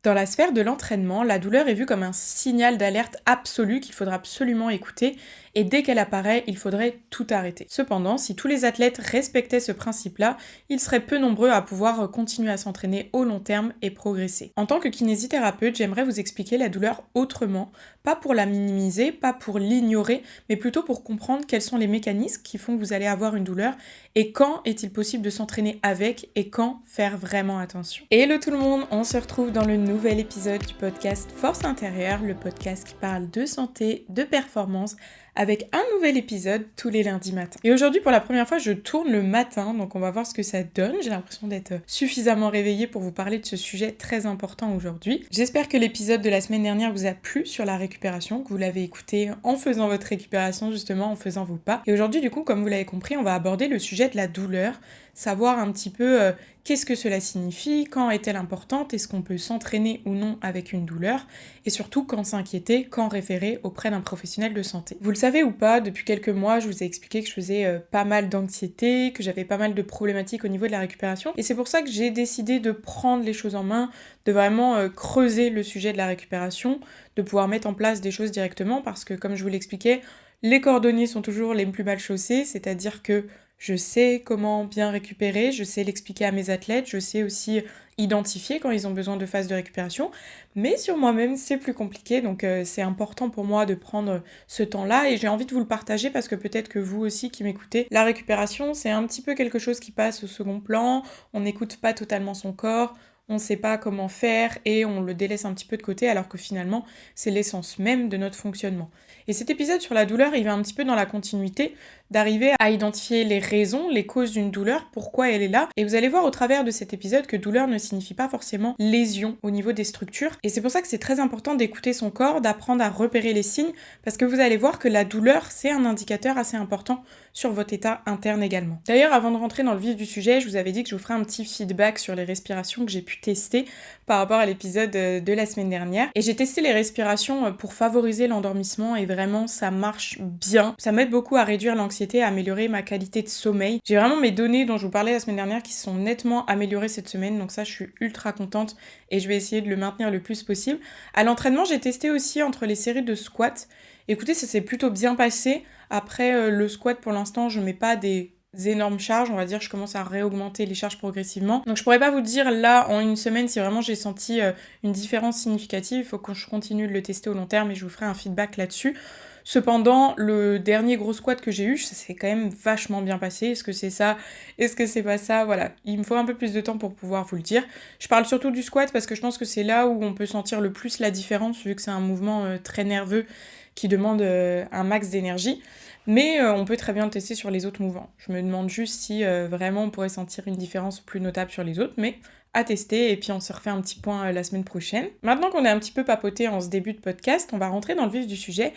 Dans la sphère de l'entraînement, la douleur est vue comme un signal d'alerte absolu qu'il faudra absolument écouter et dès qu'elle apparaît, il faudrait tout arrêter. Cependant, si tous les athlètes respectaient ce principe-là, ils seraient peu nombreux à pouvoir continuer à s'entraîner au long terme et progresser. En tant que kinésithérapeute, j'aimerais vous expliquer la douleur autrement, pas pour la minimiser, pas pour l'ignorer, mais plutôt pour comprendre quels sont les mécanismes qui font que vous allez avoir une douleur et quand est-il possible de s'entraîner avec et quand faire vraiment attention. Hello tout le monde, on se retrouve dans le nouvel épisode du podcast Force Intérieure, le podcast qui parle de santé, de performance, avec un nouvel épisode tous les lundis matins. Et aujourd'hui, pour la première fois, je tourne le matin, donc on va voir ce que ça donne. J'ai l'impression d'être suffisamment réveillée pour vous parler de ce sujet très important aujourd'hui. J'espère que l'épisode de la semaine dernière vous a plu sur la récupération, que vous l'avez écouté en faisant votre récupération, justement, en faisant vos pas. Et aujourd'hui, du coup, comme vous l'avez compris, on va aborder le sujet de la douleur, savoir un petit peu qu'est-ce que cela signifie, quand est-elle importante, est-ce qu'on peut s'entraîner ou non avec une douleur, et surtout quand s'inquiéter, quand référer auprès d'un professionnel de santé. Vous le savez ou pas, depuis quelques mois, je vous ai expliqué que je faisais pas mal d'anxiété, que j'avais pas mal de problématiques au niveau de la récupération, et c'est pour ça que j'ai décidé de prendre les choses en main, de vraiment creuser le sujet de la récupération, de pouvoir mettre en place des choses directement, parce que comme je vous l'expliquais, les cordonniers sont toujours les plus mal chaussés, c'est-à-dire que je sais comment bien récupérer, je sais l'expliquer à mes athlètes, je sais aussi identifier quand ils ont besoin de phases de récupération, mais sur moi-même c'est plus compliqué, donc c'est important pour moi de prendre ce temps-là et j'ai envie de vous le partager parce que peut-être que vous aussi qui m'écoutez, la récupération c'est un petit peu quelque chose qui passe au second plan, on n'écoute pas totalement son corps, on ne sait pas comment faire et on le délaisse un petit peu de côté alors que finalement c'est l'essence même de notre fonctionnement. Et cet épisode sur la douleur, il va un petit peu dans la continuité d'arriver à identifier les raisons, les causes d'une douleur, pourquoi elle est là. Et vous allez voir au travers de cet épisode que douleur ne signifie pas forcément lésion au niveau des structures. Et c'est pour ça que c'est très important d'écouter son corps, d'apprendre à repérer les signes, parce que vous allez voir que la douleur, c'est un indicateur assez important sur votre état interne également. D'ailleurs, avant de rentrer dans le vif du sujet, je vous avais dit que je vous ferais un petit feedback sur les respirations que j'ai pu tester par rapport à l'épisode de la semaine dernière. Et j'ai testé les respirations pour favoriser l'endormissement et vraiment ça marche bien. Ça m'aide beaucoup à réduire l'anxiété, à améliorer ma qualité de sommeil. J'ai vraiment mes données dont je vous parlais la semaine dernière qui se sont nettement améliorées cette semaine, donc ça je suis ultra contente et je vais essayer de le maintenir le plus possible. À l'entraînement, j'ai testé aussi entre les séries de squats. Écoutez, ça s'est plutôt bien passé. Après, le squat pour l'instant, je mets pas des énormes charges, on va dire, je commence à réaugmenter les charges progressivement. Donc je pourrais pas vous dire là en une semaine si vraiment j'ai senti une différence significative, il faut que je continue de le tester au long terme et je vous ferai un feedback là-dessus. Cependant, le dernier gros squat que j'ai eu, ça s'est quand même vachement bien passé. Est-ce que c'est ça? Est-ce que c'est pas ça? Voilà, il me faut un peu plus de temps pour pouvoir vous le dire. Je parle surtout du squat parce que je pense que c'est là où on peut sentir le plus la différence vu que c'est un mouvement très nerveux qui demande un max d'énergie. Mais on peut très bien le tester sur les autres mouvements. Je me demande juste si vraiment on pourrait sentir une différence plus notable sur les autres, mais à tester, et puis on se refait un petit point la semaine prochaine. Maintenant qu'on est un petit peu papoté en ce début de podcast, on va rentrer dans le vif du sujet,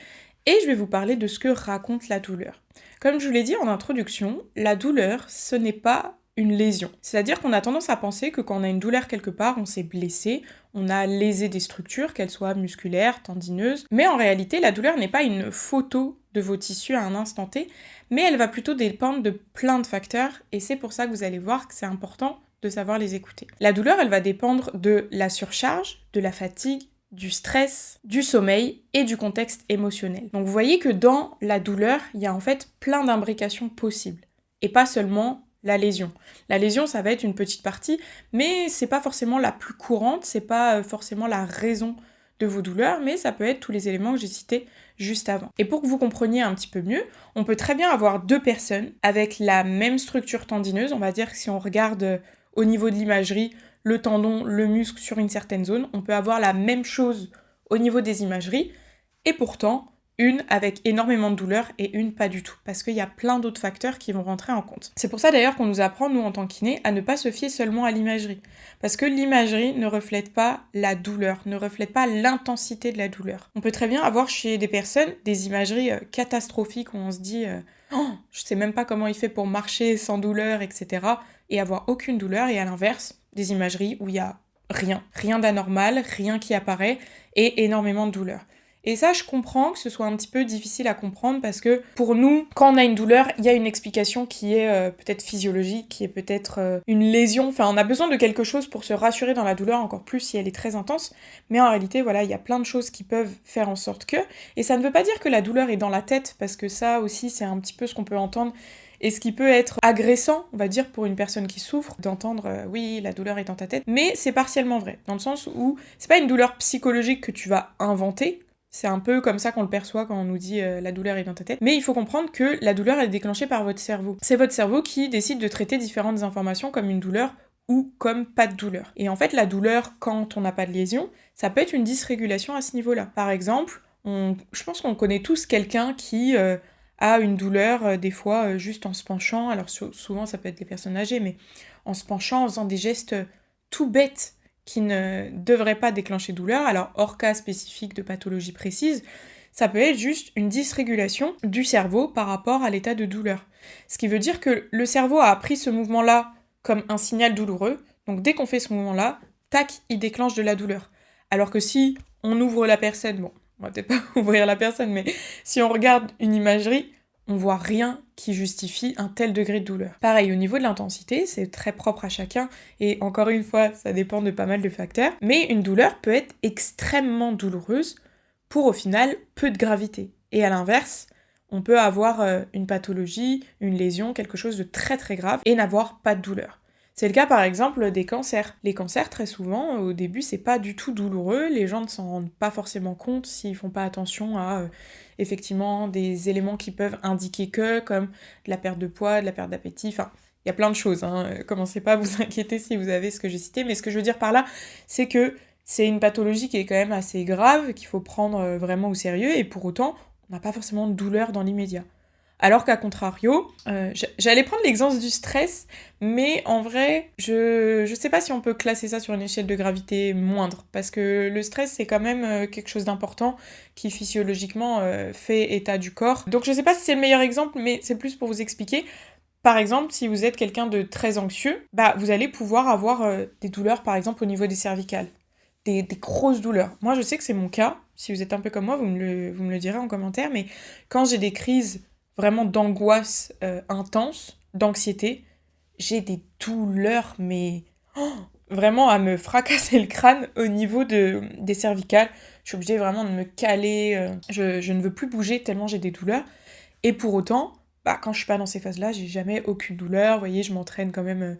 et je vais vous parler de ce que raconte la douleur. Comme je vous l'ai dit en introduction, la douleur, ce n'est pas une lésion. C'est-à-dire qu'on a tendance à penser que quand on a une douleur quelque part, on s'est blessé, on a lésé des structures, qu'elles soient musculaires, tendineuses, mais en réalité, la douleur n'est pas une photo de vos tissus à un instant T, mais elle va plutôt dépendre de plein de facteurs, et c'est pour ça que vous allez voir que c'est important de savoir les écouter. La douleur, elle va dépendre de la surcharge, de la fatigue, du stress, du sommeil et du contexte émotionnel. Donc vous voyez que dans la douleur, il y a en fait plein d'imbrications possibles, et pas seulement la lésion. La lésion, ça va être une petite partie, mais c'est pas forcément la plus courante, c'est pas forcément la raison de vos douleurs, mais ça peut être tous les éléments que j'ai cités juste avant. Et pour que vous compreniez un petit peu mieux, on peut très bien avoir deux personnes avec la même structure tendineuse, on va dire que si on regarde au niveau de l'imagerie, le tendon, le muscle sur une certaine zone, on peut avoir la même chose au niveau des imageries, et pourtant, une avec énormément de douleur et une pas du tout, parce qu'il y a plein d'autres facteurs qui vont rentrer en compte. C'est pour ça d'ailleurs qu'on nous apprend, nous en tant que kiné, à ne pas se fier seulement à l'imagerie, parce que l'imagerie ne reflète pas la douleur, ne reflète pas l'intensité de la douleur. On peut très bien avoir chez des personnes des imageries catastrophiques où on se dit oh, je sais même pas comment il fait pour marcher sans douleur, etc. et avoir aucune douleur, et à l'inverse, des imageries où il y a rien d'anormal, rien qui apparaît et énormément de douleur. Et ça, je comprends que ce soit un petit peu difficile à comprendre parce que pour nous, quand on a une douleur, il y a une explication qui est peut-être physiologique, qui est peut-être une lésion. Enfin, on a besoin de quelque chose pour se rassurer dans la douleur, encore plus si elle est très intense. Mais en réalité, voilà, il y a plein de choses qui peuvent faire en sorte que... Et ça ne veut pas dire que la douleur est dans la tête, parce que ça aussi, c'est un petit peu ce qu'on peut entendre. Et ce qui peut être agressant, on va dire, pour une personne qui souffre, d'entendre oui, la douleur est dans ta tête. Mais c'est partiellement vrai, dans le sens où c'est pas une douleur psychologique que tu vas inventer. C'est un peu comme ça qu'on le perçoit quand on nous dit la douleur est dans ta tête. Mais il faut comprendre que la douleur est déclenchée par votre cerveau. C'est votre cerveau qui décide de traiter différentes informations comme une douleur ou comme pas de douleur. Et en fait, la douleur, quand on n'a pas de lésion, ça peut être une dysrégulation à ce niveau-là. Par exemple, je pense qu'on connaît tous quelqu'un qui a une douleur, des fois, juste en se penchant. Alors souvent, ça peut être des personnes âgées, mais en se penchant, en faisant des gestes tout bêtes qui ne devrait pas déclencher douleur, alors hors cas spécifique de pathologie précise, ça peut être juste une dysrégulation du cerveau par rapport à l'état de douleur. Ce qui veut dire que le cerveau a appris ce mouvement-là comme un signal douloureux, donc dès qu'on fait ce mouvement-là, tac, il déclenche de la douleur. Alors que si on ouvre la personne, bon, on va peut-être pas ouvrir la personne, mais si on regarde une imagerie, on voit rien qui justifie un tel degré de douleur. Pareil, au niveau de l'intensité, c'est très propre à chacun, et encore une fois, ça dépend de pas mal de facteurs, mais une douleur peut être extrêmement douloureuse pour au final peu de gravité. Et à l'inverse, on peut avoir une pathologie, une lésion, quelque chose de très très grave, et n'avoir pas de douleur. C'est le cas par exemple des cancers. Les cancers, très souvent, au début, c'est pas du tout douloureux, les gens ne s'en rendent pas forcément compte s'ils font pas attention à effectivement des éléments qui peuvent indiquer que, comme de la perte de poids, de la perte d'appétit, enfin, il y a plein de choses, hein. Commencez pas à vous inquiéter si vous avez ce que j'ai cité, mais ce que je veux dire par là, c'est que c'est une pathologie qui est quand même assez grave, qu'il faut prendre vraiment au sérieux, et pour autant, on n'a pas forcément de douleur dans l'immédiat. Alors qu'à contrario, j'allais prendre l'exemple du stress, mais en vrai, je sais pas si on peut classer ça sur une échelle de gravité moindre, parce que le stress, c'est quand même quelque chose d'important qui physiologiquement fait état du corps. Donc je sais pas si c'est le meilleur exemple, mais c'est plus pour vous expliquer. Par exemple, si vous êtes quelqu'un de très anxieux, bah vous allez pouvoir avoir des douleurs, par exemple, au niveau des cervicales. Des grosses douleurs. Moi, je sais que c'est mon cas. Si vous êtes un peu comme moi, vous me le direz en commentaire, mais quand j'ai des crises vraiment d'angoisse intense, d'anxiété, j'ai des douleurs, mais vraiment à me fracasser le crâne au niveau des cervicales. Je suis obligée vraiment de me caler, je ne veux plus bouger tellement j'ai des douleurs. Et pour autant, bah, quand je suis pas dans ces phases-là, j'ai jamais aucune douleur. Vous voyez, je m'entraîne quand même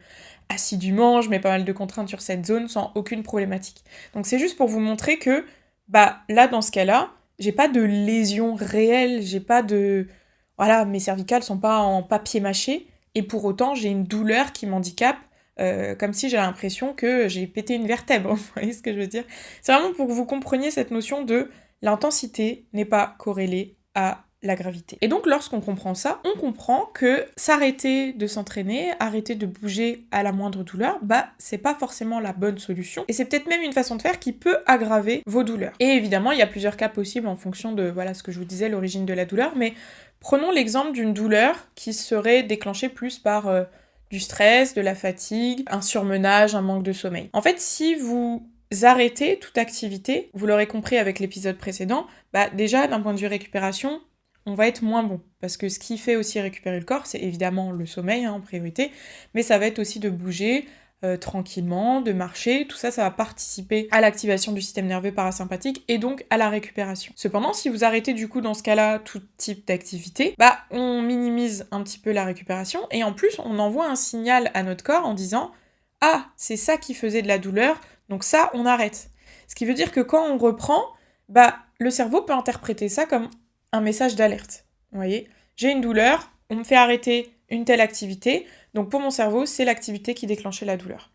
assidûment, je mets pas mal de contraintes sur cette zone sans aucune problématique. Donc c'est juste pour vous montrer que, bah là, dans ce cas-là, j'ai pas de lésion réelle, j'ai pas de... Voilà, mes cervicales sont pas en papier mâché, et pour autant, j'ai une douleur qui m'handicape, comme si j'ai l'impression que j'ai pété une vertèbre, vous voyez ce que je veux dire ? C'est vraiment pour que vous compreniez cette notion de l'intensité n'est pas corrélée à la gravité. Et donc lorsqu'on comprend ça, on comprend que s'arrêter de s'entraîner, arrêter de bouger à la moindre douleur, bah c'est pas forcément la bonne solution. Et c'est peut-être même une façon de faire qui peut aggraver vos douleurs. Et évidemment, il y a plusieurs cas possibles en fonction de, voilà, ce que je vous disais, l'origine de la douleur, mais prenons l'exemple d'une douleur qui serait déclenchée plus par du stress, de la fatigue, un surmenage, un manque de sommeil. En fait, si vous arrêtez toute activité, vous l'aurez compris avec l'épisode précédent, bah déjà d'un point de vue récupération, on va être moins bon. Parce que ce qui fait aussi récupérer le corps, c'est évidemment le sommeil en priorité, mais ça va être aussi de bouger tranquillement, de marcher, tout ça, ça va participer à l'activation du système nerveux parasympathique et donc à la récupération. Cependant, si vous arrêtez du coup dans ce cas-là tout type d'activité, bah on minimise un petit peu la récupération et en plus on envoie un signal à notre corps en disant « Ah, c'est ça qui faisait de la douleur, donc ça, on arrête ». Ce qui veut dire que quand on reprend, bah le cerveau peut interpréter ça comme un message d'alerte. Vous voyez, j'ai une douleur, on me fait arrêter une telle activité, donc pour mon cerveau, c'est l'activité qui déclenchait la douleur.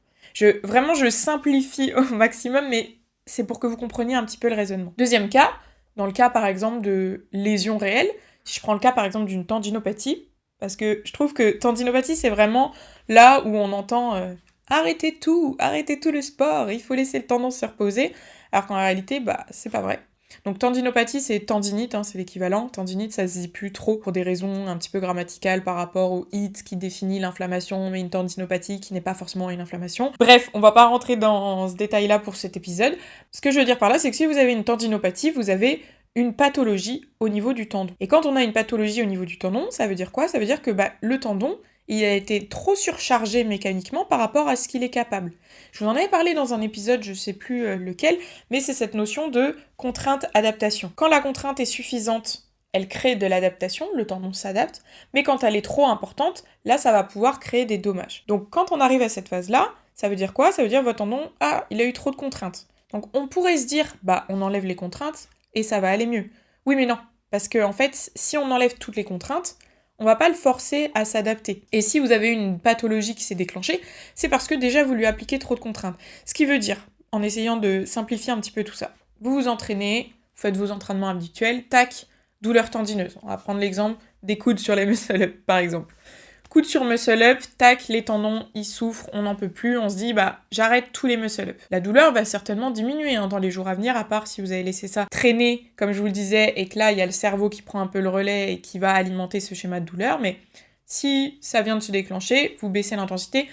Vraiment, je simplifie au maximum, mais c'est pour que vous compreniez un petit peu le raisonnement. Deuxième cas, dans le cas par exemple de lésions réelles, si je prends le cas par exemple d'une tendinopathie, parce que je trouve que tendinopathie, c'est vraiment là où on entend arrêtez tout le sport, il faut laisser le tendon se reposer, alors qu'en réalité, bah c'est pas vrai. Donc tendinopathie, c'est tendinite, c'est l'équivalent. Tendinite, ça se dit plus trop pour des raisons un petit peu grammaticales par rapport au it qui définit l'inflammation, mais une tendinopathie qui n'est pas forcément une inflammation. Bref, on va pas rentrer dans ce détail-là pour cet épisode. Ce que je veux dire par là, c'est que si vous avez une tendinopathie, vous avez une pathologie au niveau du tendon. Et quand on a une pathologie au niveau du tendon, ça veut dire quoi? Ça veut dire que le tendon, il a été trop surchargé mécaniquement par rapport à ce qu'il est capable. Je vous en avais parlé dans un épisode, je sais plus lequel, mais c'est cette notion de contrainte-adaptation. Quand la contrainte est suffisante, elle crée de l'adaptation, le tendon s'adapte, mais quand elle est trop importante, là, ça va pouvoir créer des dommages. Donc quand on arrive à cette phase-là, ça veut dire quoi? Ça veut dire votre tendon, il a eu trop de contraintes. Donc on pourrait se dire, on enlève les contraintes et ça va aller mieux. Oui, mais non, parce que en fait, si on enlève toutes les contraintes, on va pas le forcer à s'adapter. Et si vous avez une pathologie qui s'est déclenchée, c'est parce que déjà vous lui appliquez trop de contraintes. Ce qui veut dire, en essayant de simplifier un petit peu tout ça, vous vous entraînez, vous faites vos entraînements habituels, tac, douleur tendineuse. On va prendre l'exemple des coudes sur les muscle-up, par exemple. Coude sur muscle-up, tac, les tendons, ils souffrent, on n'en peut plus, on se dit, j'arrête tous les muscle-up. La douleur va certainement diminuer dans les jours à venir, à part si vous avez laissé ça traîner, comme je vous le disais, et que là, il y a le cerveau qui prend un peu le relais et qui va alimenter ce schéma de douleur, mais si ça vient de se déclencher, vous baissez l'intensité,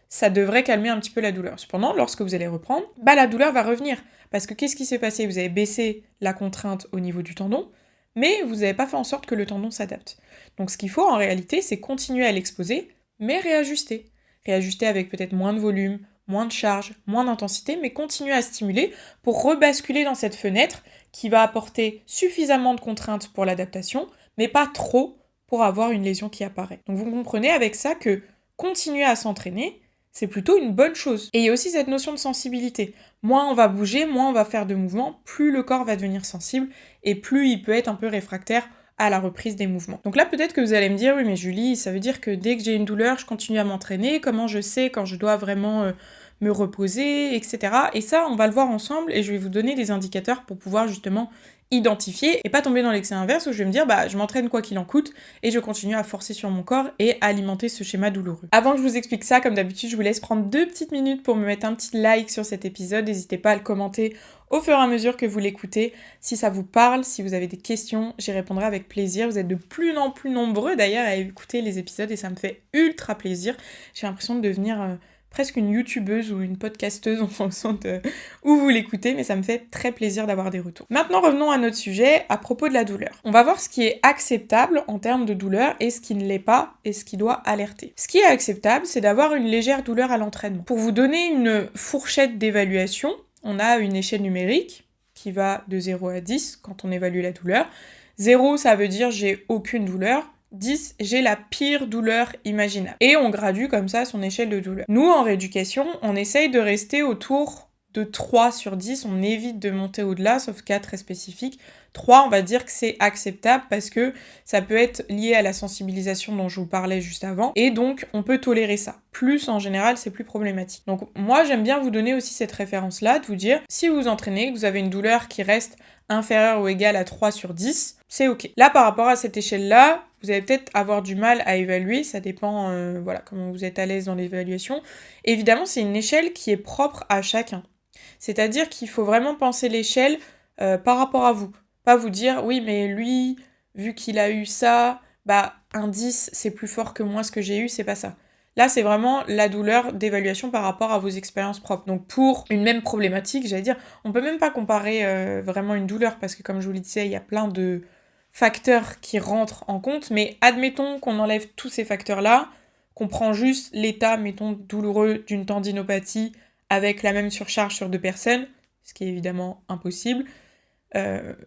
ça devrait calmer un petit peu la douleur. Cependant, lorsque vous allez reprendre, la douleur va revenir. Parce que qu'est-ce qui s'est passé? Vous avez baissé la contrainte au niveau du tendon, mais vous n'avez pas fait en sorte que le tendon s'adapte. Donc ce qu'il faut en réalité, c'est continuer à l'exposer, mais réajuster. Réajuster avec peut-être moins de volume, moins de charge, moins d'intensité, mais continuer à stimuler pour rebasculer dans cette fenêtre qui va apporter suffisamment de contraintes pour l'adaptation, mais pas trop pour avoir une lésion qui apparaît. Donc vous comprenez avec ça que continuer à s'entraîner, c'est plutôt une bonne chose. Et il y a aussi cette notion de sensibilité. Moins on va bouger, moins on va faire de mouvements, plus le corps va devenir sensible et plus il peut être un peu réfractaire à la reprise des mouvements. Donc là, peut-être que vous allez me dire, oui mais Julie, ça veut dire que dès que j'ai une douleur, je continue à m'entraîner, comment je sais quand je dois vraiment me reposer, etc. Et ça, on va le voir ensemble et je vais vous donner des indicateurs pour pouvoir justement identifier et pas tomber dans l'excès inverse où je vais me dire je m'entraîne quoi qu'il en coûte et je continue à forcer sur mon corps et à alimenter ce schéma douloureux. Avant que je vous explique ça, comme d'habitude, je vous laisse prendre 2 petites minutes pour me mettre un petit like sur cet épisode. N'hésitez pas à le commenter au fur et à mesure que vous l'écoutez. Si ça vous parle, si vous avez des questions, j'y répondrai avec plaisir. Vous êtes de plus en plus nombreux d'ailleurs à écouter les épisodes et ça me fait ultra plaisir. J'ai l'impression de devenir presque une youtubeuse ou une podcasteuse en fonction de où vous l'écoutez, mais ça me fait très plaisir d'avoir des retours. Maintenant, revenons à notre sujet à propos de la douleur. On va voir ce qui est acceptable en termes de douleur et ce qui ne l'est pas et ce qui doit alerter. Ce qui est acceptable, c'est d'avoir une légère douleur à l'entraînement. Pour vous donner une fourchette d'évaluation, on a une échelle numérique qui va de 0 à 10 quand on évalue la douleur. 0, ça veut dire j'ai aucune douleur. 10, j'ai la pire douleur imaginable. Et on gradue comme ça son échelle de douleur. Nous, en rééducation, on essaye de rester autour de 3 sur 10, on évite de monter au-delà, sauf cas très spécifiques. 3, on va dire que c'est acceptable parce que ça peut être lié à la sensibilisation dont je vous parlais juste avant, et donc on peut tolérer ça. Plus, en général, c'est plus problématique. Donc moi, j'aime bien vous donner aussi cette référence-là, de vous dire, si vous vous entraînez, que vous avez une douleur qui reste inférieure ou égale à 3 sur 10, c'est ok. Là, par rapport à cette échelle-là, vous allez peut-être avoir du mal à évaluer, ça dépend comment vous êtes à l'aise dans l'évaluation. Évidemment, c'est une échelle qui est propre à chacun. C'est-à-dire qu'il faut vraiment penser l'échelle par rapport à vous. Pas vous dire, oui, mais lui, vu qu'il a eu ça, un 10, c'est plus fort que moi ce que j'ai eu, c'est pas ça. Là, c'est vraiment la douleur d'évaluation par rapport à vos expériences propres. Donc pour une même problématique, j'allais dire, on peut même pas comparer vraiment une douleur, parce que comme je vous le disais, il y a plein de facteurs qui rentrent en compte, mais admettons qu'on enlève tous ces facteurs-là, qu'on prend juste l'état, mettons, douloureux d'une tendinopathie avec la même surcharge sur 2 personnes, ce qui est évidemment impossible.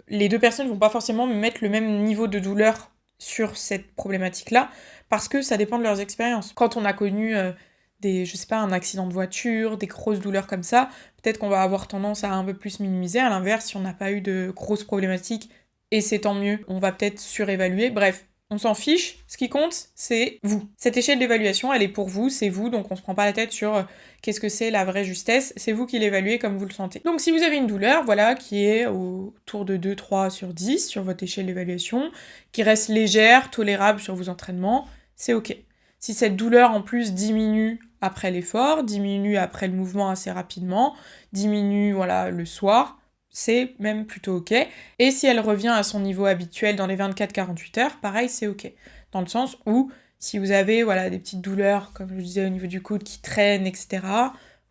Les 2 personnes vont pas forcément mettre le même niveau de douleur sur cette problématique-là, parce que ça dépend de leurs expériences. Quand on a connu un accident de voiture, des grosses douleurs comme ça, peut-être qu'on va avoir tendance à un peu plus minimiser. À l'inverse, si on n'a pas eu de grosses problématiques, et c'est tant mieux, on va peut-être surévaluer. Bref, on s'en fiche, ce qui compte, c'est vous. Cette échelle d'évaluation, elle est pour vous, c'est vous, donc on se prend pas la tête sur qu'est-ce que c'est la vraie justesse, c'est vous qui l'évaluez comme vous le sentez. Donc si vous avez une douleur, qui est autour de 2-3 sur 10 sur votre échelle d'évaluation, qui reste légère, tolérable sur vos entraînements, c'est ok. Si cette douleur en plus diminue après l'effort, diminue après le mouvement assez rapidement, diminue le soir, c'est même plutôt ok. Et si elle revient à son niveau habituel dans les 24-48 heures, pareil, c'est ok. Dans le sens où, si vous avez des petites douleurs, comme je vous disais, au niveau du coude qui traînent, etc.,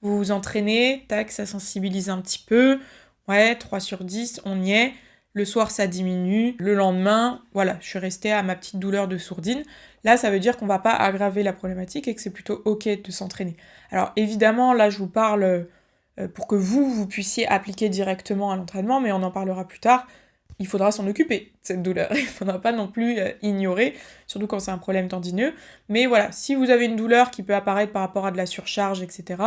vous vous entraînez, tac, ça sensibilise un petit peu, 3 sur 10, on y est. le soir ça diminue, le lendemain, voilà, je suis restée à ma petite douleur de sourdine. Là, ça veut dire qu'on va pas aggraver la problématique et que c'est plutôt ok de s'entraîner. Alors évidemment, là je vous parle pour que vous puissiez appliquer directement à l'entraînement, mais on en parlera plus tard. Il faudra s'en occuper, cette douleur. Il faudra pas non plus ignorer, surtout quand c'est un problème tendineux. Mais voilà, si vous avez une douleur qui peut apparaître par rapport à de la surcharge, etc.,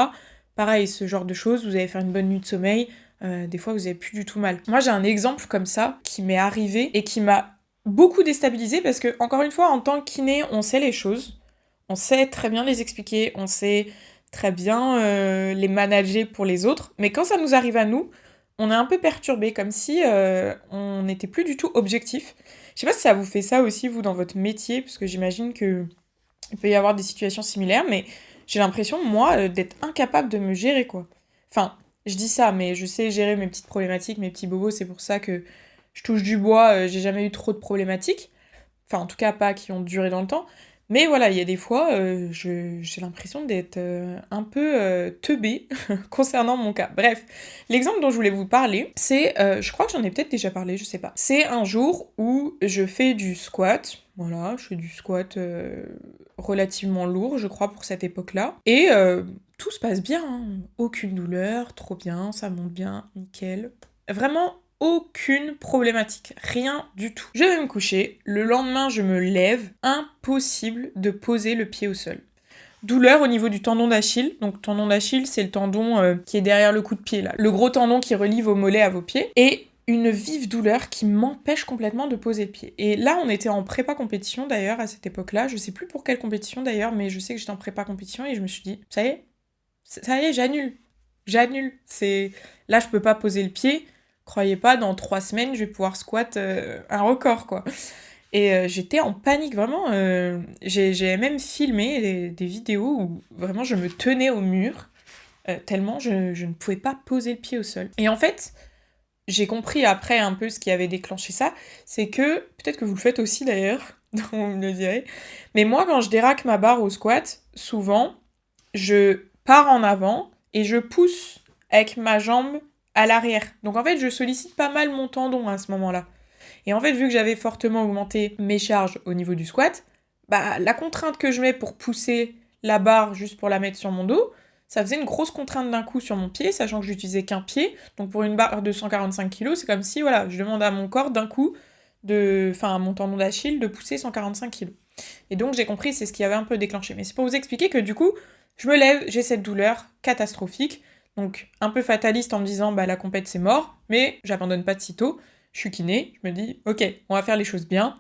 pareil, ce genre de choses, vous allez faire une bonne nuit de sommeil, des fois vous avez plus du tout mal. Moi j'ai un exemple comme ça qui m'est arrivé et qui m'a beaucoup déstabilisée parce que, encore une fois, en tant que kiné, on sait les choses, on sait très bien les expliquer, on sait très bien les manager pour les autres, mais quand ça nous arrive à nous, on est un peu perturbé, comme si on n'était plus du tout objectif. Je sais pas si ça vous fait ça aussi, vous, dans votre métier, parce que j'imagine que il peut y avoir des situations similaires, mais j'ai l'impression, moi, d'être incapable de me gérer, quoi. Enfin, je dis ça, mais je sais gérer mes petites problématiques, mes petits bobos, c'est pour ça que je touche du bois, j'ai jamais eu trop de problématiques. Enfin, en tout cas, pas qui ont duré dans le temps. Mais voilà, il y a des fois, j'ai l'impression d'être un peu teubée concernant mon cas. Bref, l'exemple dont je voulais vous parler, c'est, je crois que j'en ai peut-être déjà parlé, je sais pas. C'est un jour où je fais du squat. Voilà, je fais du squat relativement lourd, je crois, pour cette époque-là. Et tout se passe bien, hein. Aucune douleur, trop bien, ça monte bien, nickel. Vraiment aucune problématique, rien du tout. Je vais me coucher, le lendemain je me lève, impossible de poser le pied au sol. Douleur au niveau du tendon d'Achille. Donc tendon d'Achille, c'est le tendon qui est derrière le cou de pied là. Le gros tendon qui relie vos mollets à vos pieds. Et une vive douleur qui m'empêche complètement de poser le pied. Et là, on était en prépa compétition d'ailleurs à cette époque-là. Je sais plus pour quelle compétition d'ailleurs, mais je sais que j'étais en prépa compétition et je me suis dit, ça y est, j'annule. J'annule. Là, je peux pas poser le pied. Croyez pas, dans 3 semaines, je vais pouvoir squat un record, quoi. Et j'étais en panique, vraiment. J'ai même filmé des vidéos où vraiment je me tenais au mur, tellement je ne pouvais pas poser le pied au sol. Et en fait, j'ai compris après un peu ce qui avait déclenché ça, c'est que, peut-être que vous le faites aussi d'ailleurs, vous me le direz, mais moi, quand je déraque ma barre au squat, souvent, je pars en avant et je pousse avec ma jambe à l'arrière. Donc en fait, je sollicite pas mal mon tendon à ce moment-là. Et en fait, vu que j'avais fortement augmenté mes charges au niveau du squat, bah la contrainte que je mets pour pousser la barre juste pour la mettre sur mon dos, ça faisait une grosse contrainte d'un coup sur mon pied, sachant que j'utilisais qu'un pied. Donc pour une barre de 145 kg, c'est comme si voilà, je demandais à mon corps d'un coup, à mon tendon d'Achille, de pousser 145 kg. Et donc j'ai compris, c'est ce qui avait un peu déclenché. Mais c'est pour vous expliquer que du coup, je me lève, j'ai cette douleur catastrophique. Donc un peu fataliste en me disant bah la compète c'est mort, mais j'abandonne pas de sitôt. Je suis kiné, je me dis ok, on va faire les choses bien.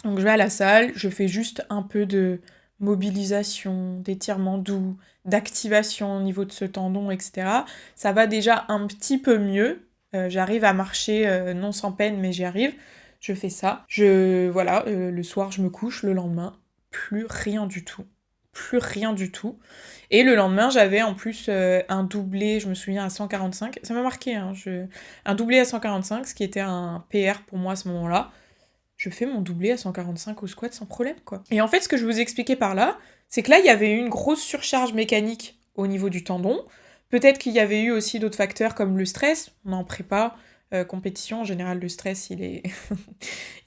Donc je vais à la salle, je fais juste un peu de mobilisation, d'étirement doux, d'activation au niveau de ce tendon, etc. Ça va déjà un petit peu mieux. J'arrive à marcher non sans peine, mais j'y arrive. Je fais ça. Le soir je me couche, le lendemain, plus rien du tout. Plus rien du tout. Et le lendemain, j'avais en plus un doublé, je me souviens, à 145. Ça m'a marqué, hein, un doublé à 145, ce qui était un PR pour moi à ce moment-là. Je fais mon doublé à 145 au squat sans problème, quoi. Et en fait, ce que je vous expliquais par là, c'est que là, il y avait eu une grosse surcharge mécanique au niveau du tendon. Peut-être qu'il y avait eu aussi d'autres facteurs comme le stress. On en prépa, compétition, en général, le stress, il est...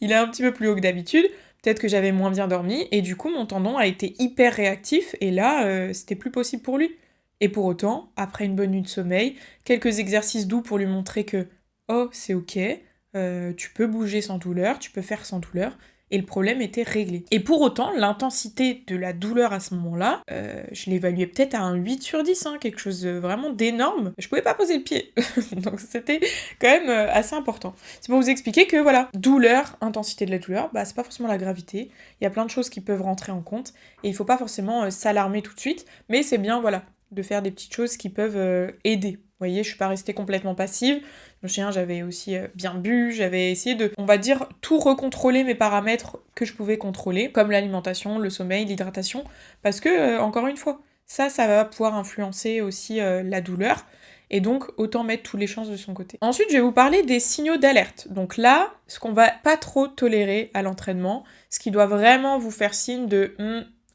il est un petit peu plus haut que d'habitude. Peut-être que j'avais moins bien dormi, et du coup, mon tendon a été hyper réactif, et là, c'était plus possible pour lui. Et pour autant, après une bonne nuit de sommeil, quelques exercices doux pour lui montrer que, oh, c'est ok, tu peux bouger sans douleur, tu peux faire sans douleur, et le problème était réglé. Et pour autant, l'intensité de la douleur à ce moment-là, je l'évaluais peut-être à un 8 sur 10, hein, quelque chose de vraiment d'énorme. Je pouvais pas poser le pied, donc c'était quand même assez important. C'est pour vous expliquer que voilà, douleur, intensité de la douleur, bah c'est pas forcément la gravité, il y a plein de choses qui peuvent rentrer en compte, et il faut pas forcément s'alarmer tout de suite, mais c'est bien, voilà, de faire des petites choses qui peuvent aider. Vous voyez, je suis pas restée complètement passive. Je me souviens, j'avais aussi bien bu, j'avais essayé de, on va dire, tout recontrôler mes paramètres que je pouvais contrôler, comme l'alimentation, le sommeil, l'hydratation, parce que, encore une fois, ça va pouvoir influencer aussi la douleur, et donc autant mettre toutes les chances de son côté. Ensuite, je vais vous parler des signaux d'alerte. Donc là, ce qu'on va pas trop tolérer à l'entraînement, ce qui doit vraiment vous faire signe de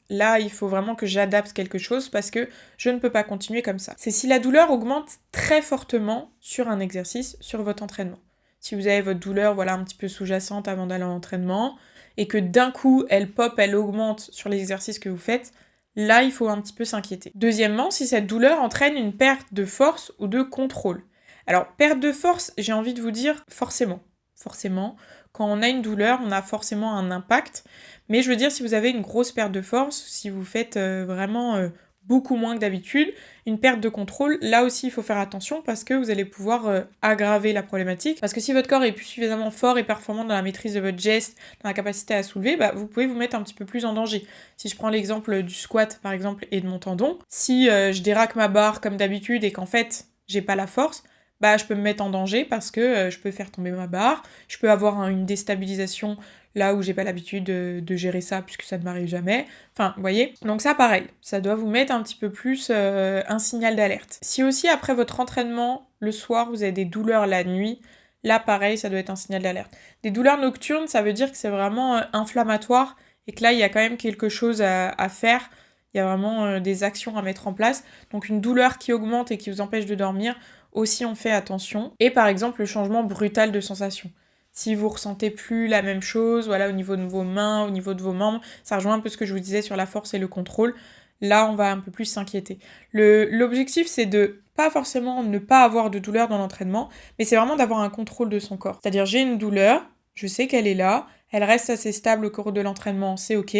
là, il faut vraiment que j'adapte quelque chose parce que je ne peux pas continuer comme ça. C'est si la douleur augmente très fortement sur un exercice, sur votre entraînement. si vous avez votre douleur voilà, un petit peu sous-jacente avant d'aller à l'entraînement, et que d'un coup, elle pop, elle augmente sur les exercices que vous faites, là, il faut un petit peu s'inquiéter. Deuxièmement, si cette douleur entraîne une perte de force ou de contrôle. Alors, perte de force, j'ai envie de vous dire forcément. Forcément, quand on a une douleur, on a forcément un impact. Mais je veux dire, si vous avez une grosse perte de force, si vous faites vraiment beaucoup moins que d'habitude, une perte de contrôle, là aussi il faut faire attention parce que vous allez pouvoir aggraver la problématique. Parce que si votre corps est plus suffisamment fort et performant dans la maîtrise de votre geste, dans la capacité à soulever, bah, vous pouvez vous mettre un petit peu plus en danger. Si je prends l'exemple du squat par exemple et de mon tendon, si je déraque ma barre comme d'habitude et qu'en fait j'ai pas la force, bah je peux me mettre en danger parce que je peux faire tomber ma barre, je peux avoir une déstabilisation là où j'ai pas l'habitude de gérer ça puisque ça ne m'arrive jamais. Enfin, vous voyez. Donc ça, pareil, ça doit vous mettre un petit peu plus un signal d'alerte. Si aussi, après votre entraînement, le soir, vous avez des douleurs la nuit, là, pareil, ça doit être un signal d'alerte. Des douleurs nocturnes, ça veut dire que c'est vraiment inflammatoire et que là, il y a quand même quelque chose à faire. Il y a vraiment des actions à mettre en place. Donc une douleur qui augmente et qui vous empêche de dormir, aussi on fait attention. Et par exemple, le changement brutal de sensation. Si vous ressentez plus la même chose, voilà, au niveau de vos mains, au niveau de vos membres, ça rejoint un peu ce que je vous disais sur la force et le contrôle. Là, on va un peu plus s'inquiéter. L'objectif, c'est de pas forcément ne pas avoir de douleur dans l'entraînement, mais c'est vraiment d'avoir un contrôle de son corps. C'est-à-dire, j'ai une douleur, je sais qu'elle est là, elle reste assez stable au cours de l'entraînement, c'est ok,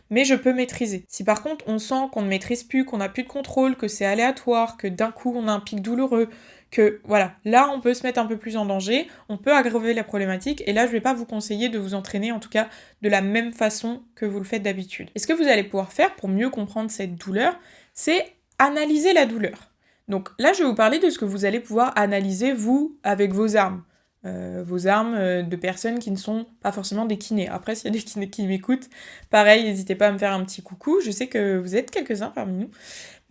mais je peux maîtriser. Si par contre, on sent qu'on ne maîtrise plus, qu'on n'a plus de contrôle, que c'est aléatoire, que d'un coup, on a un pic douloureux, que voilà, là on peut se mettre un peu plus en danger, on peut aggraver la problématique, et là je vais pas vous conseiller de vous entraîner en tout cas de la même façon que vous le faites d'habitude. Et ce que vous allez pouvoir faire pour mieux comprendre cette douleur, c'est analyser la douleur. Donc là je vais vous parler de ce que vous allez pouvoir analyser vous avec vos armes. De personnes qui ne sont pas forcément des kinés. Après, s'il y a des kinés qui m'écoutent, pareil, n'hésitez pas à me faire un petit coucou. Je sais que vous êtes quelques-uns parmi nous.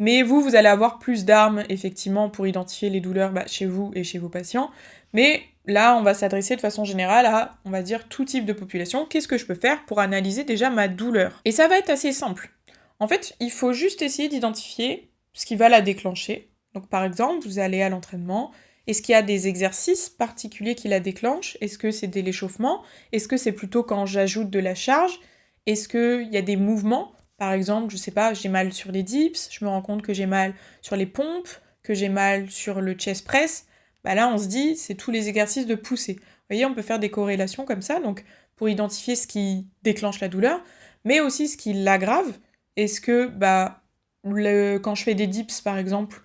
Mais vous allez avoir plus d'armes, effectivement, pour identifier les douleurs chez vous et chez vos patients. Mais là, on va s'adresser de façon générale à, on va dire, tout type de population. Qu'est-ce que je peux faire pour analyser déjà ma douleur ? Et ça va être assez simple. En fait, il faut juste essayer d'identifier ce qui va la déclencher. Donc par exemple, vous allez à l'entraînement. Est-ce qu'il y a des exercices particuliers qui la déclenchent ? Est-ce que c'est de l'échauffement ? Est-ce que c'est plutôt quand j'ajoute de la charge ? Est-ce qu'il y a des mouvements ? Par exemple, je sais pas, j'ai mal sur les dips, je me rends compte que j'ai mal sur les pompes, que j'ai mal sur le chest press. Bah là, on se dit, c'est tous les exercices de poussée. Vous voyez, on peut faire des corrélations comme ça, donc pour identifier ce qui déclenche la douleur, mais aussi ce qui l'aggrave. Est-ce que, quand je fais des dips, par exemple,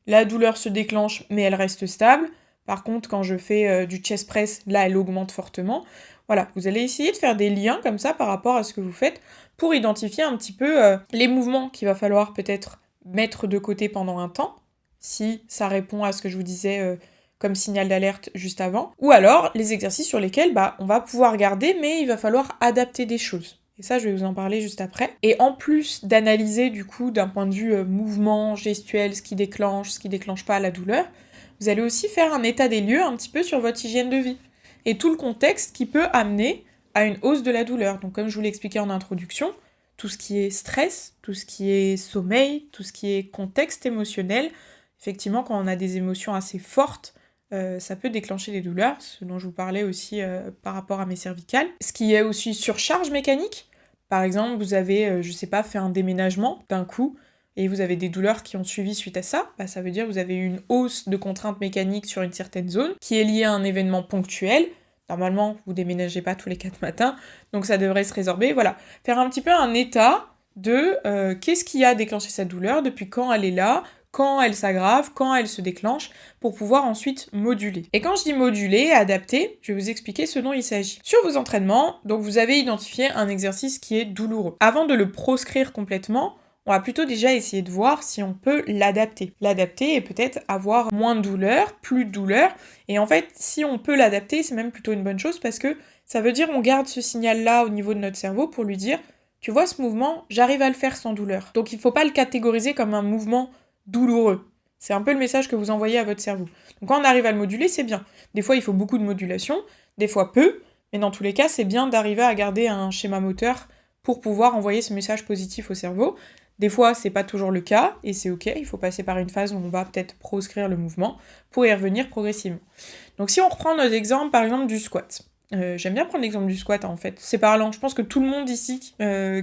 la douleur se déclenche, mais elle reste stable. Par contre, quand je fais du chest press, là, elle augmente fortement. Voilà, vous allez essayer de faire des liens comme ça par rapport à ce que vous faites pour identifier un petit peu les mouvements qu'il va falloir peut-être mettre de côté pendant un temps, si ça répond à ce que je vous disais comme signal d'alerte juste avant. Ou alors, les exercices sur lesquels on va pouvoir garder, mais il va falloir adapter des choses. Et ça, je vais vous en parler juste après. Et en plus d'analyser, du coup, d'un point de vue mouvement, gestuel, ce qui déclenche pas la douleur, vous allez aussi faire un état des lieux un petit peu sur votre hygiène de vie. Et tout le contexte qui peut amener à une hausse de la douleur. Donc comme je vous l'ai expliqué en introduction, tout ce qui est stress, tout ce qui est sommeil, tout ce qui est contexte émotionnel, effectivement, quand on a des émotions assez fortes, ça peut déclencher des douleurs, ce dont je vous parlais aussi par rapport à mes cervicales. Ce qui est aussi surcharge mécanique. Par exemple, vous avez, fait un déménagement d'un coup, et vous avez des douleurs qui ont suivi suite à ça, ça veut dire que vous avez eu une hausse de contraintes mécaniques sur une certaine zone, qui est liée à un événement ponctuel. Normalement, vous déménagez pas tous les 4 matins, donc ça devrait se résorber. Voilà, faire un petit peu un état de qu'est-ce qui a déclenché cette douleur, depuis quand elle est là, quand elle s'aggrave, quand elle se déclenche, pour pouvoir ensuite moduler. Et quand je dis moduler, adapter, je vais vous expliquer ce dont il s'agit. Sur vos entraînements, donc vous avez identifié un exercice qui est douloureux. Avant de le proscrire complètement, on va plutôt déjà essayer de voir si on peut l'adapter. L'adapter et peut-être avoir moins de douleur, plus de douleur. Et en fait, si on peut l'adapter, c'est même plutôt une bonne chose parce que ça veut dire on garde ce signal-là au niveau de notre cerveau pour lui dire « Tu vois ce mouvement, j'arrive à le faire sans douleur. » Donc il ne faut pas le catégoriser comme un mouvement douloureux. C'est un peu le message que vous envoyez à votre cerveau. Donc quand on arrive à le moduler, c'est bien. Des fois, il faut beaucoup de modulation, des fois peu, mais dans tous les cas, c'est bien d'arriver à garder un schéma moteur pour pouvoir envoyer ce message positif au cerveau. Des fois, c'est pas toujours le cas, et c'est ok, il faut passer par une phase où on va peut-être proscrire le mouvement pour y revenir progressivement. Donc si on reprend notre exemple, par exemple, du squat. J'aime bien prendre l'exemple du squat, en fait. C'est parlant, je pense que tout le monde ici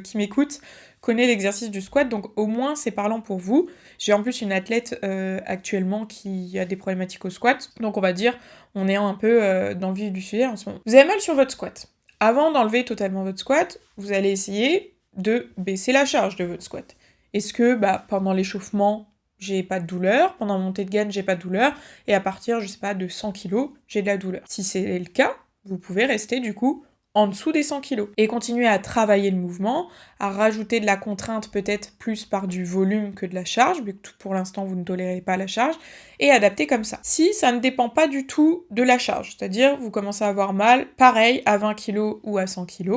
qui m'écoute connaît l'exercice du squat, donc au moins c'est parlant pour vous. J'ai en plus une athlète actuellement qui a des problématiques au squat, donc on va dire, on est un peu dans le vif du sujet en ce moment. Vous avez mal sur votre squat. Avant d'enlever totalement votre squat, vous allez essayer de baisser la charge de votre squat. Est-ce que pendant l'échauffement, j'ai pas de douleur, pendant la montée de gaine, j'ai pas de douleur, et à partir, je sais pas, de 100 kg, j'ai de la douleur. Si c'est le cas, vous pouvez rester du coup en dessous des 100 kg et continuer à travailler le mouvement, à rajouter de la contrainte peut-être plus par du volume que de la charge, vu que pour l'instant vous ne tolérez pas la charge, et adapter comme ça. Si ça ne dépend pas du tout de la charge, c'est-à-dire vous commencez à avoir mal, pareil à 20 kg ou à 100 kg,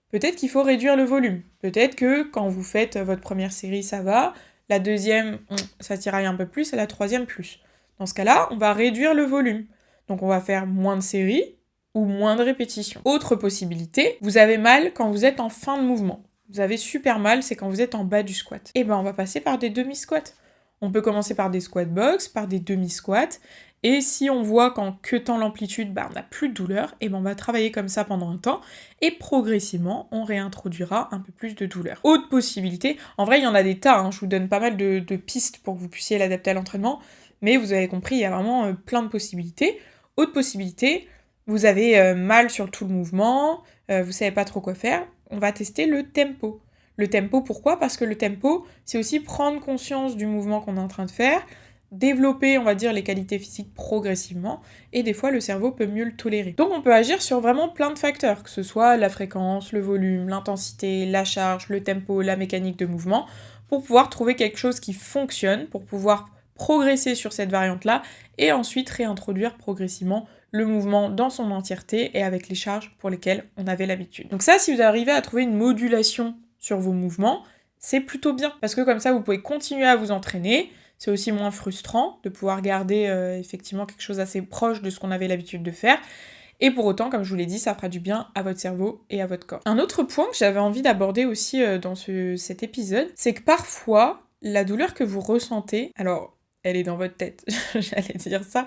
peut-être qu'il faut réduire le volume. Peut-être que quand vous faites votre première série, ça va, la deuxième, ça tiraille un peu plus, et la troisième plus. Dans ce cas-là, on va réduire le volume. Donc on va faire moins de séries, ou moins de répétitions. Autre possibilité, vous avez mal quand vous êtes en fin de mouvement. Vous avez super mal, c'est quand vous êtes en bas du squat. Et on va passer par des demi-squats. On peut commencer par des squat box, par des demi-squats, et si on voit qu'en queutant l'amplitude, on n'a plus de douleur, et on va travailler comme ça pendant un temps, et progressivement, on réintroduira un peu plus de douleur. Autre possibilité, en vrai, il y en a des tas, je vous donne pas mal de pistes pour que vous puissiez l'adapter à l'entraînement, mais vous avez compris, il y a vraiment plein de possibilités. Autre possibilité, vous avez mal sur tout le mouvement, vous savez pas trop quoi faire, on va tester le tempo. Le tempo, pourquoi ? Parce que le tempo, c'est aussi prendre conscience du mouvement qu'on est en train de faire, développer, on va dire, les qualités physiques progressivement, et des fois, le cerveau peut mieux le tolérer. Donc on peut agir sur vraiment plein de facteurs, que ce soit la fréquence, le volume, l'intensité, la charge, le tempo, la mécanique de mouvement, pour pouvoir trouver quelque chose qui fonctionne, pour pouvoir progresser sur cette variante-là, et ensuite réintroduire progressivement le mouvement dans son entièreté et avec les charges pour lesquelles on avait l'habitude. Donc ça, si vous arrivez à trouver une modulation sur vos mouvements, c'est plutôt bien, parce que comme ça, vous pouvez continuer à vous entraîner, c'est aussi moins frustrant de pouvoir garder effectivement quelque chose assez proche de ce qu'on avait l'habitude de faire, et pour autant, comme je vous l'ai dit, ça fera du bien à votre cerveau et à votre corps. Un autre point que j'avais envie d'aborder aussi dans cet épisode, c'est que parfois, la douleur que vous ressentez, alors elle est dans votre tête, j'allais dire ça,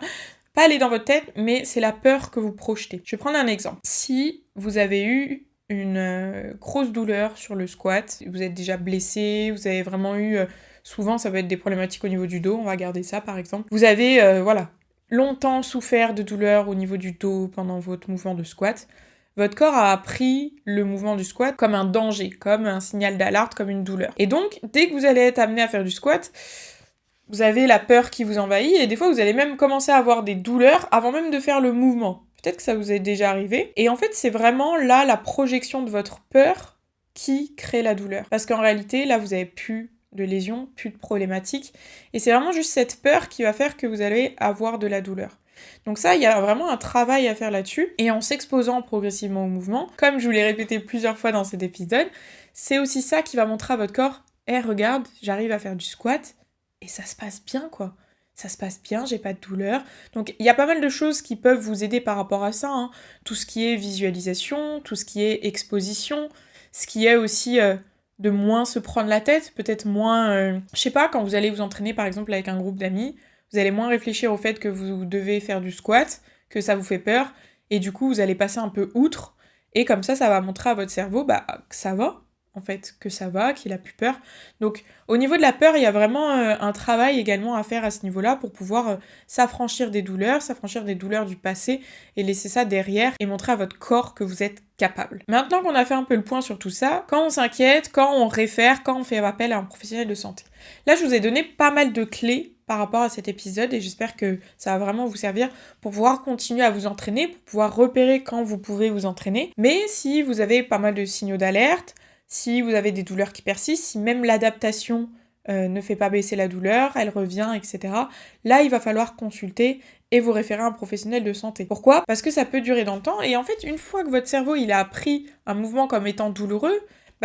pas elle est dans votre tête, mais c'est la peur que vous projetez. Je vais prendre un exemple. Si vous avez eu une grosse douleur sur le squat, vous êtes déjà blessé, vous avez vraiment eu, souvent ça peut être des problématiques au niveau du dos, on va garder ça par exemple. Vous avez, longtemps souffert de douleur au niveau du dos pendant votre mouvement de squat. Votre corps a pris le mouvement du squat comme un danger, comme un signal d'alarme, comme une douleur. Et donc, dès que vous allez être amené à faire du squat, vous avez la peur qui vous envahit, et des fois vous allez même commencer à avoir des douleurs avant même de faire le mouvement. Peut-être que ça vous est déjà arrivé. Et en fait, c'est vraiment là la projection de votre peur qui crée la douleur. Parce qu'en réalité, là, vous avez plus de lésions, plus de problématiques. Et c'est vraiment juste cette peur qui va faire que vous allez avoir de la douleur. Donc ça, il y a vraiment un travail à faire là-dessus. Et en s'exposant progressivement au mouvement, comme je vous l'ai répété plusieurs fois dans cet épisode, c'est aussi ça qui va montrer à votre corps « regarde, j'arrive à faire du squat ». Et ça se passe bien, quoi. Ça se passe bien, j'ai pas de douleur. Donc il y a pas mal de choses qui peuvent vous aider par rapport à ça. Tout ce qui est visualisation, tout ce qui est exposition, ce qui est aussi de moins se prendre la tête, peut-être moins... Je sais pas, quand vous allez vous entraîner par exemple avec un groupe d'amis, vous allez moins réfléchir au fait que vous devez faire du squat, que ça vous fait peur, et du coup vous allez passer un peu outre, et comme ça va montrer à votre cerveau que ça va, en fait, que ça va, qu'il a plus peur. Donc au niveau de la peur, il y a vraiment un travail également à faire à ce niveau-là pour pouvoir s'affranchir des douleurs du passé et laisser ça derrière et montrer à votre corps que vous êtes capable. Maintenant qu'on a fait un peu le point sur tout ça, quand on s'inquiète, quand on réfère, quand on fait appel à un professionnel de santé. Là, je vous ai donné pas mal de clés par rapport à cet épisode et j'espère que ça va vraiment vous servir pour pouvoir continuer à vous entraîner, pour pouvoir repérer quand vous pouvez vous entraîner. Mais si vous avez pas mal de signaux d'alerte, si vous avez des douleurs qui persistent, si même l'adaptation ne fait pas baisser la douleur, elle revient, etc. Là, il va falloir consulter et vous référer à un professionnel de santé. Pourquoi ? Parce que ça peut durer dans le temps, et en fait, une fois que votre cerveau il a appris un mouvement comme étant douloureux,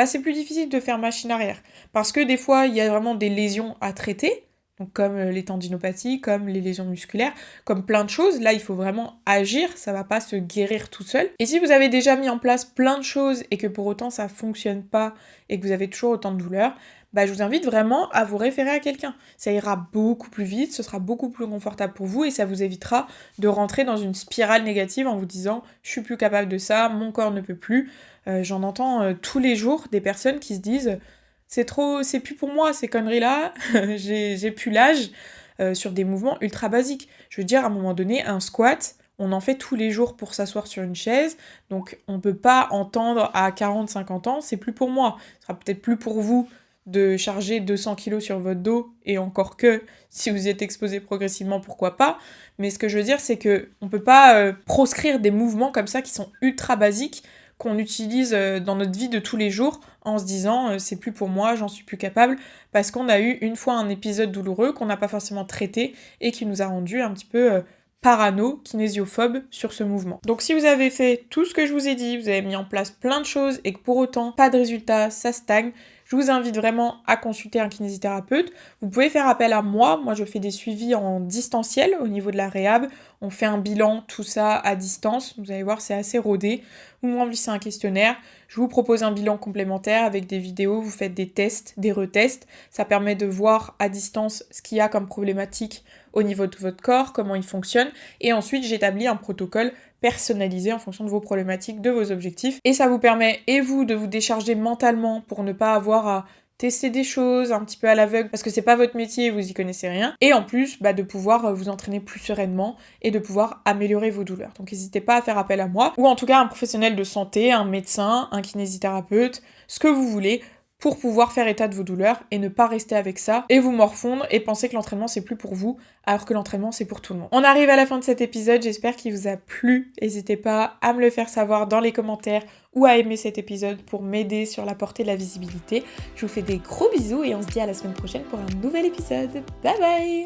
c'est plus difficile de faire machine arrière. Parce que des fois, il y a vraiment des lésions à traiter, Donc comme les tendinopathies, comme les lésions musculaires, comme plein de choses. Là, il faut vraiment agir, ça va pas se guérir tout seul. Et si vous avez déjà mis en place plein de choses et que pour autant ça fonctionne pas et que vous avez toujours autant de douleurs, je vous invite vraiment à vous référer à quelqu'un. Ça ira beaucoup plus vite, ce sera beaucoup plus confortable pour vous et ça vous évitera de rentrer dans une spirale négative en vous disant « je suis plus capable de ça, mon corps ne peut plus ». J'en entends tous les jours des personnes qui se disent « c'est plus pour moi ces conneries-là, j'ai plus l'âge » sur des mouvements ultra basiques. Je veux dire, à un moment donné, un squat, on en fait tous les jours pour s'asseoir sur une chaise, donc on peut pas entendre à 40-50 ans « c'est plus pour moi ». Ce sera peut-être plus pour vous de charger 200 kilos sur votre dos, et encore que, si vous y êtes exposé progressivement, pourquoi pas. Mais ce que je veux dire, c'est que on peut pas proscrire des mouvements comme ça qui sont ultra basiques, qu'on utilise dans notre vie de tous les jours, en se disant c'est plus pour moi, j'en suis plus capable, parce qu'on a eu une fois un épisode douloureux qu'on n'a pas forcément traité, et qui nous a rendu un petit peu parano, kinésiophobe sur ce mouvement. Donc si vous avez fait tout ce que je vous ai dit, vous avez mis en place plein de choses, et que pour autant, pas de résultat, ça stagne, je vous invite vraiment à consulter un kinésithérapeute. Vous pouvez faire appel à moi. Moi, je fais des suivis en distanciel au niveau de la réhab. On fait un bilan, tout ça à distance. Vous allez voir, c'est assez rodé. Vous me remplissez un questionnaire. Je vous propose un bilan complémentaire avec des vidéos. Vous faites des tests, des retests. Ça permet de voir à distance ce qu'il y a comme problématique au niveau de votre corps, comment il fonctionne. Et ensuite, j'établis un protocole personnalisé en fonction de vos problématiques, de vos objectifs. Et ça vous permet, et vous, de vous décharger mentalement pour ne pas avoir à tester des choses un petit peu à l'aveugle parce que c'est pas votre métier et vous y connaissez rien. Et en plus, de pouvoir vous entraîner plus sereinement et de pouvoir améliorer vos douleurs. Donc n'hésitez pas à faire appel à moi ou en tout cas à un professionnel de santé, un médecin, un kinésithérapeute, ce que vous voulez, pour pouvoir faire état de vos douleurs et ne pas rester avec ça et vous morfondre et penser que l'entraînement c'est plus pour vous alors que l'entraînement c'est pour tout le monde. On arrive à la fin de cet épisode, j'espère qu'il vous a plu. N'hésitez pas à me le faire savoir dans les commentaires ou à aimer cet épisode pour m'aider sur la portée de la visibilité. Je vous fais des gros bisous et on se dit à la semaine prochaine pour un nouvel épisode. Bye bye!